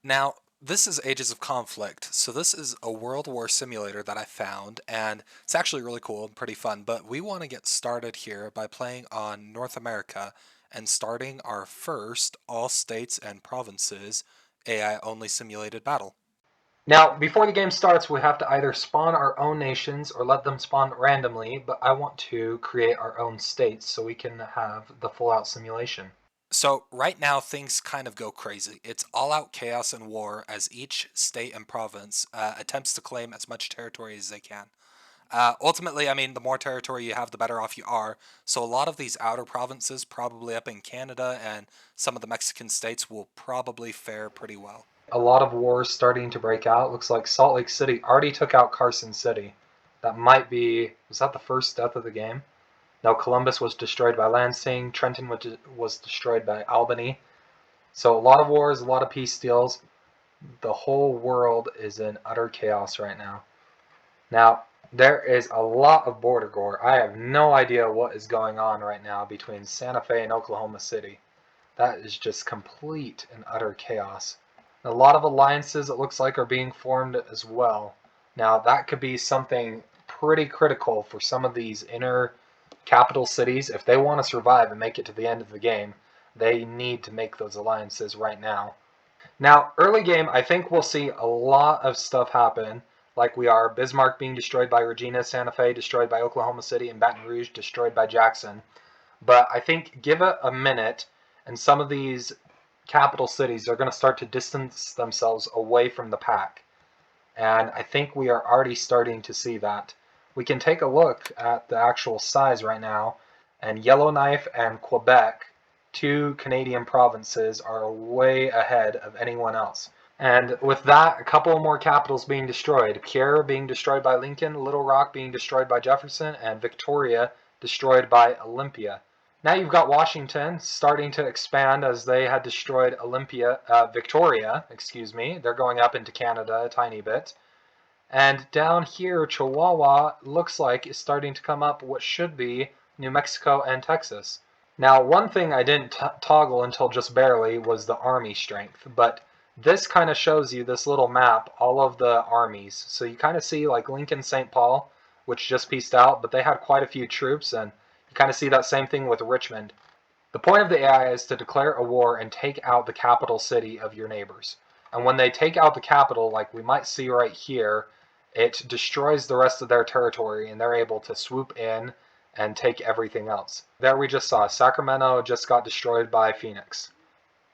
Now, this is Ages of Conflict, so this is a World War simulator that I found, and it's actually really cool and pretty fun, but we want to get started here by playing on North America and starting our first all states and provinces AI only simulated battle. Now, before the game starts, we have to either spawn our own nations or let them spawn randomly, but I want to create our own states so we can have the full out simulation. So, right now, things kind of go crazy. It's all out chaos and war as each state and province attempts to claim as much territory as they can. Ultimately, I mean, the more territory you have, the better off you are. So a lot of these outer provinces, probably up in Canada and some of the Mexican states, will probably fare pretty well. A lot of wars starting to break out. Looks like Salt Lake City already took out Carson City. That might be, was that the first death of the game? No, Columbus was destroyed by Lansing. Trenton was destroyed by Albany. So a lot of wars, a lot of peace deals. The whole world is in utter chaos right now. Now, there is a lot of border gore. I have no idea what is going on right now between Santa Fe and Oklahoma City. That is just complete and utter chaos. A lot of alliances, it looks like, are being formed as well. Now, that could be something pretty critical for some of these inner capital cities. If they want to survive and make it to the end of the game, they need to make those alliances right now. Now, early game, I think we'll see a lot of stuff happen. Like we are Bismarck being destroyed by Regina, Santa Fe destroyed by Oklahoma City, and Baton Rouge destroyed by Jackson. But I think give it a minute, and some of these capital cities are going to start to distance themselves away from the pack. And I think we are already starting to see that. We can take a look at the actual size right now, and Yellowknife and Quebec, two Canadian provinces, are way ahead of anyone else. And with that, a couple more capitals being destroyed. Pierre being destroyed by Lincoln, Little Rock being destroyed by Jefferson, and Victoria destroyed by Olympia. Now you've got Washington starting to expand as they had destroyed Victoria, excuse me. They're going up into Canada a tiny bit. And down here, Chihuahua looks like is starting to come up what should be New Mexico and Texas. Now, one thing I didn't toggle until just barely was the army strength, but this kind of shows you this little map, all of the armies. So you kind of see like Lincoln St. Paul, which just pieced out, but they had quite a few troops, and you kind of see that same thing with Richmond. The point of the AI is to declare a war and take out the capital city of your neighbors. And when they take out the capital, like we might see right here, it destroys the rest of their territory and they're able to swoop in and take everything else. There we just saw Sacramento just got destroyed by Phoenix.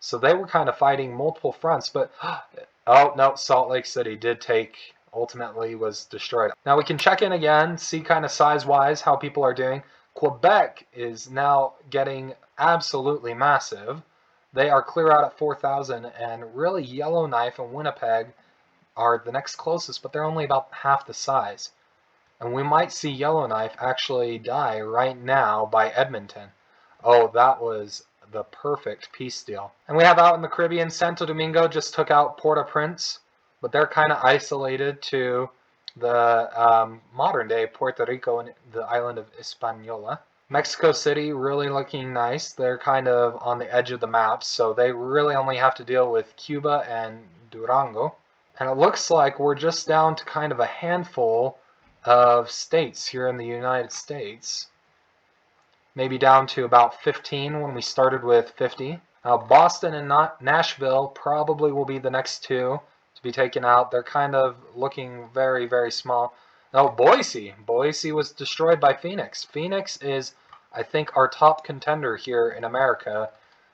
So they were kind of fighting multiple fronts, but oh no, Salt Lake City did ultimately was destroyed. Now we can check in again, see kind of size-wise how people are doing. Quebec is now getting absolutely massive. They are clear out at 4,000, and really Yellowknife and Winnipeg are the next closest, but they're only about half the size. And we might see Yellowknife actually die right now by Edmonton. Oh, that was the perfect peace deal. And we have out in the Caribbean, Santo Domingo just took out Port-au-Prince, but they're kind of isolated to the modern day Puerto Rico and the island of Hispaniola. Mexico City really looking nice. They're kind of on the edge of the map, so they really only have to deal with Cuba and Durango. And it looks like we're just down to kind of a handful of states here in the United States. Maybe down to about 15 when we started with 50. Now Boston and Nashville probably will be the next two to be taken out. They're kind of looking very, very small. Now Boise. Boise was destroyed by Phoenix. Phoenix is, I think, our top contender here in America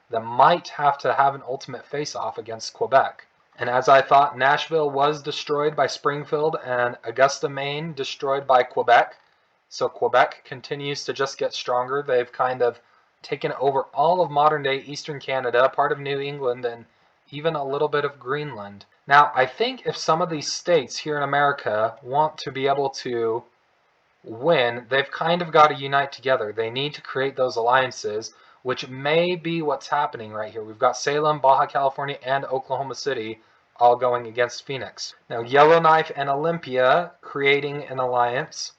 that might have to have an ultimate face-off against Quebec. And as I thought, Nashville was destroyed by Springfield and Augusta, Maine destroyed by Quebec. So Quebec continues to just get stronger. They've kind of taken over all of modern-day Eastern Canada, part of New England, and even a little bit of Greenland. Now, I think if some of these states here in America want to be able to win, they've kind of got to unite together. They need to create those alliances, which may be what's happening right here. We've got Salem, Baja California, and Oklahoma City all going against Phoenix. Now, Yellowknife and Olympia creating an alliance,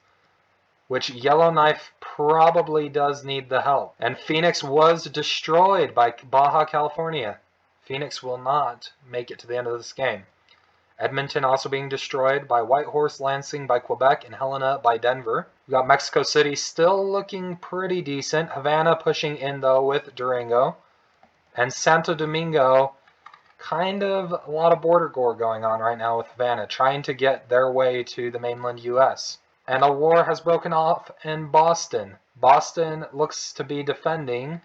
which Yellowknife probably does need the help. And Phoenix was destroyed by Baja California. Phoenix will not make it to the end of this game. Edmonton also being destroyed by Whitehorse, Lansing by Quebec, and Helena by Denver. We got Mexico City still looking pretty decent. Havana pushing in though with Durango. And Santo Domingo, kind of a lot of border gore going on right now with Havana, trying to get their way to the mainland US. And a war has broken off in Boston. Boston looks to be defending,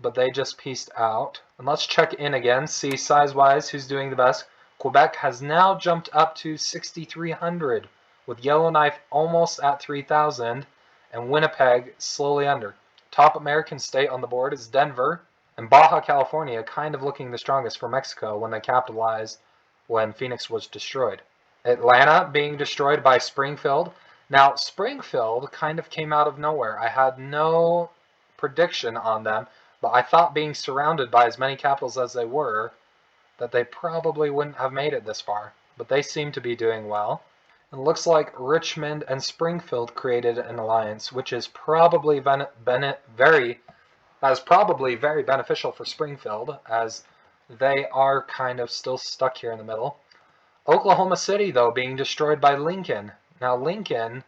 but they just pieced out. And let's check in again, see size-wise who's doing the best. Quebec has now jumped up to 6,300, with Yellowknife almost at 3,000, and Winnipeg slowly under. Top American state on the board is Denver, and Baja California kind of looking the strongest for Mexico when they capitalized when Phoenix was destroyed. Atlanta being destroyed by Springfield. Now, Springfield kind of came out of nowhere. I had no prediction on them, but I thought being surrounded by as many capitals as they were, that they probably wouldn't have made it this far. But they seem to be doing well. It looks like Richmond and Springfield created an alliance, which is probably very beneficial for Springfield, as they are kind of still stuck here in the middle. Oklahoma City, though, being destroyed by Lincoln. Now, Lincoln,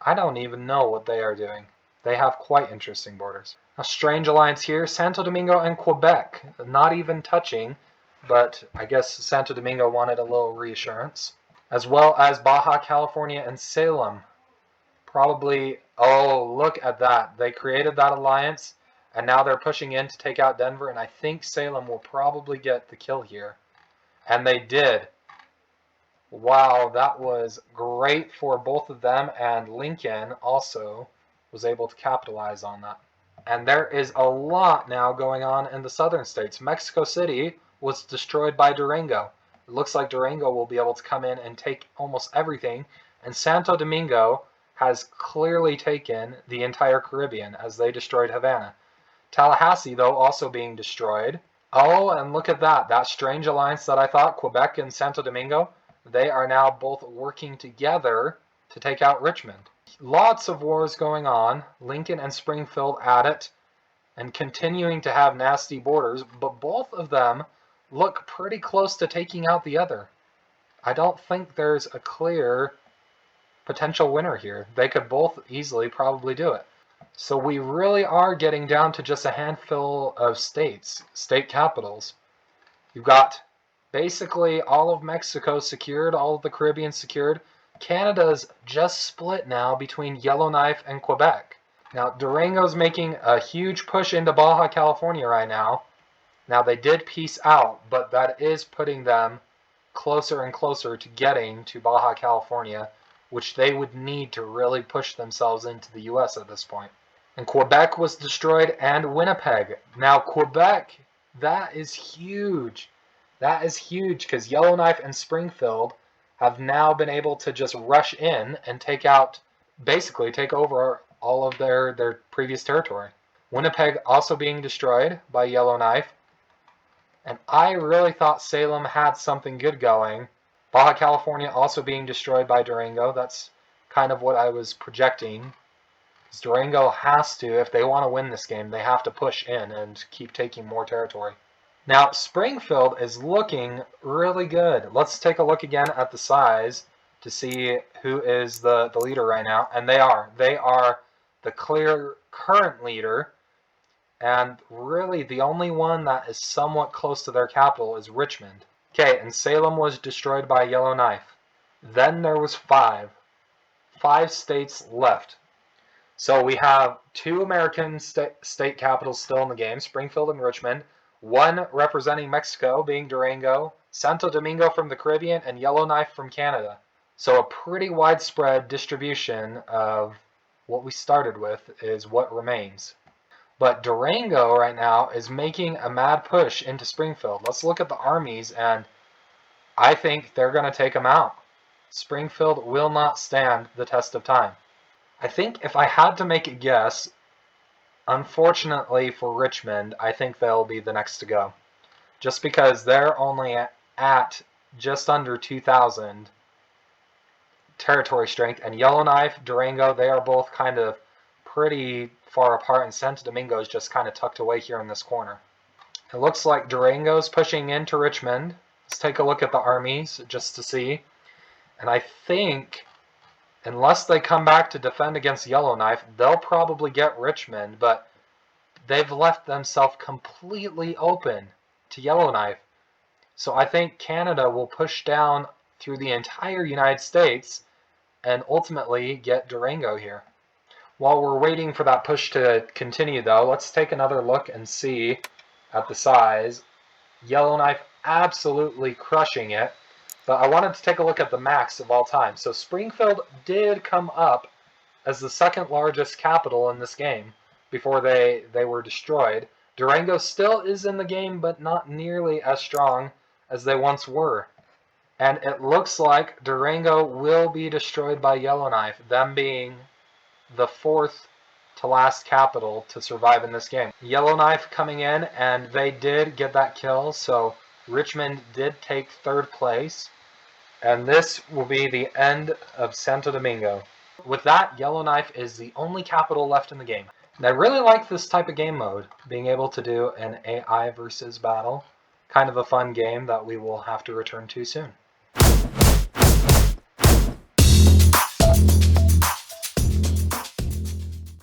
I don't even know what they are doing. They have quite interesting borders. A strange alliance here, Santo Domingo and Quebec, not even touching, but I guess Santo Domingo wanted a little reassurance. As well as Baja California and Salem. Probably, oh, look at that. They created that alliance, and now they're pushing in to take out Denver, and I think Salem will probably get the kill here. And they did. Wow, that was great for both of them, and Lincoln also was able to capitalize on that. And there is a lot now going on in the southern states. Mexico City was destroyed by Durango. It looks like Durango will be able to come in and take almost everything, and Santo Domingo has clearly taken the entire Caribbean as they destroyed Havana. Tallahassee, though, also being destroyed. Oh, and look at that. That strange alliance that I thought, Quebec and Santo Domingo, they are now both working together to take out Richmond. Lots of wars going on. Lincoln and Springfield at it, and continuing to have nasty borders, but both of them look pretty close to taking out the other. I don't think there's a clear potential winner here. They could both easily probably do it. So we really are getting down to just a handful of states, state capitals. You've got basically all of Mexico secured, all of the Caribbean secured. Canada's just split now between Yellowknife and Quebec. Now, Durango's making a huge push into Baja California right now. Now, they did peace out, but that is putting them closer and closer to getting to Baja California, which they would need to really push themselves into the US at this point. And Quebec was destroyed, and Winnipeg. Now, Quebec, that is huge. That is huge because Yellowknife and Springfield have now been able to just rush in and basically take over all of their previous territory. Winnipeg also being destroyed by Yellowknife. And I really thought Salem had something good going. Baja California also being destroyed by Durango. That's kind of what I was projecting. Because Durango has to, if they want to win this game, they have to push in and keep taking more territory. Now, Springfield is looking really good. Let's take a look again at the size to see who is the leader right now. And they are. They are the clear current leader. And really, the only one that is somewhat close to their capital is Richmond. Okay, and Salem was destroyed by Yellowknife. Then there was five states left. So we have two American state capitals still in the game, Springfield and Richmond. One representing Mexico, being Durango, Santo Domingo from the Caribbean, and Yellowknife from Canada. So a pretty widespread distribution of what we started with is what remains. But Durango right now is making a mad push into Springfield. Let's look at the armies, and I think they're going to take them out. Springfield will not stand the test of time. I think if I had to make a guess, unfortunately for Richmond, I think they'll be the next to go. Just because they're only at just under 2,000 territory strength, and Yellowknife, Durango, they are both kind of pretty far apart, and Santo Domingo is just kind of tucked away here in this corner. It looks like Durango's pushing into Richmond. Let's take a look at the armies just to see. And I think, unless they come back to defend against Yellowknife, they'll probably get Richmond, but they've left themselves completely open to Yellowknife. So I think Canada will push down through the entire United States and ultimately get Durango here. While we're waiting for that push to continue, though, let's take another look and see at the size. Yellowknife absolutely crushing it. But I wanted to take a look at the max of all time. So Springfield did come up as the second largest capital in this game before they were destroyed. Durango still is in the game, but not nearly as strong as they once were. And it looks like Durango will be destroyed by Yellowknife, them being the fourth to last capital to survive in this game. Yellowknife coming in, and they did get that kill, so Richmond did take third place. And this will be the end of Santo Domingo. With that, Yellowknife is the only capital left in the game. And I really like this type of game mode, being able to do an AI versus battle. Kind of a fun game that we will have to return to soon.